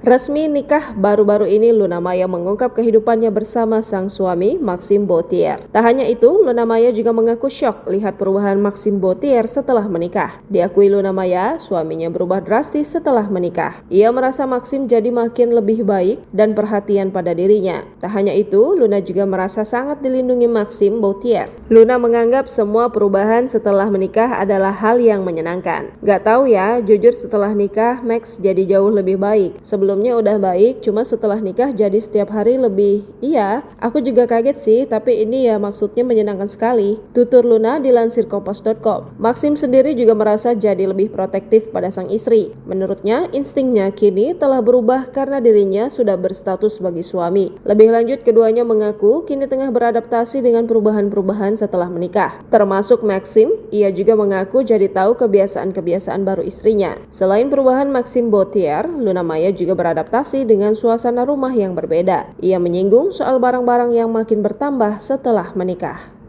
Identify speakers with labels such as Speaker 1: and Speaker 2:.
Speaker 1: Resmi nikah baru-baru ini Luna Maya mengungkap kehidupannya bersama sang suami Maxime Bauthier. Tak hanya itu, Luna Maya juga mengaku syok lihat perubahan Maxime Bauthier setelah menikah. Diakui Luna Maya, suaminya berubah drastis setelah menikah. Ia merasa Maxime jadi makin lebih baik dan perhatian pada dirinya. Tak hanya itu, Luna juga merasa sangat dilindungi Maxime Bauthier. Luna menganggap semua perubahan setelah menikah adalah hal yang menyenangkan. Gak tahu ya, jujur setelah nikah Max jadi jauh lebih baik. Sebelumnya udah baik, cuma setelah nikah jadi setiap hari lebih. Iya, aku juga kaget sih, tapi ini ya maksudnya menyenangkan sekali. Tutur Luna dilansir kompas.com. Maxime sendiri juga merasa jadi lebih protektif pada sang istri. Menurutnya, instingnya kini telah berubah karena dirinya sudah berstatus sebagai suami. Lebih lanjut, keduanya mengaku kini tengah beradaptasi dengan perubahan-perubahan setelah menikah. Termasuk Maxime, ia juga mengaku jadi tahu kebiasaan-kebiasaan baru istrinya. Selain perubahan Maxime Bauthier, Luna Maya juga beradaptasi dengan suasana rumah yang berbeda. Ia menyinggung soal barang-barang yang makin bertambah setelah menikah.